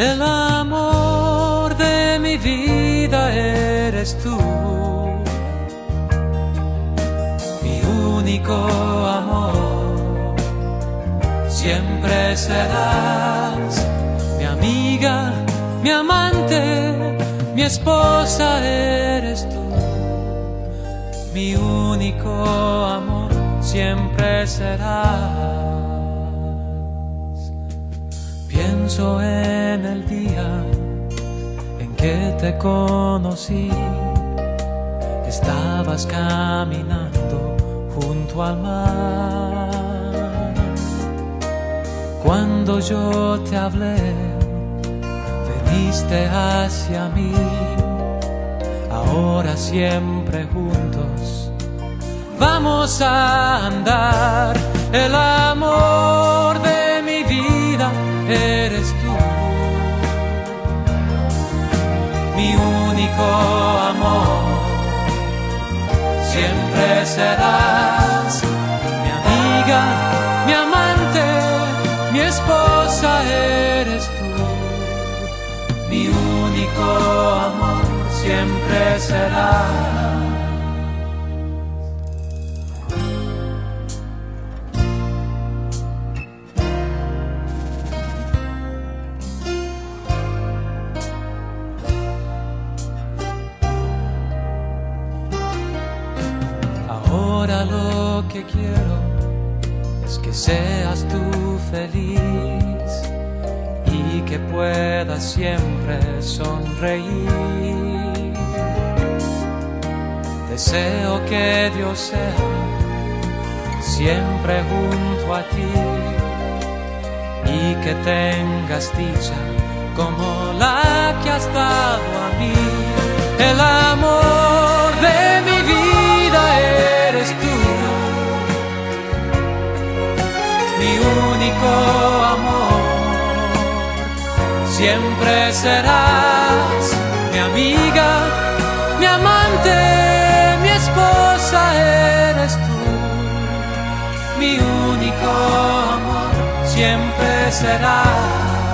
El amor de mi vida eres tú, mi único amor. Siempre serás mi amiga, mi amante, mi esposa eres tú, mi único amor. Siempre serás. Pienso en el día en que te conocí. Estabas caminando junto al mar. Cuando yo te hablé, veniste hacia mí. Ahora siempre juntos vamos a andar. El amor de mi vida eres tú, mi único amor. Siempre serás mi amiga, mi amante, mi esposa eres tú, mi único amor. Siempre serás. Ahora lo que quiero es que seas tú feliz y que puedas siempre sonreír. Deseo que Dios sea siempre junto a ti y que tengas dicha como la que has dado a mí. El amor de mi vida eres tú, mi único amor. Siempre serás mi amiga, mi amante, mi esposa eres tú, mi único amor. Siempre serás.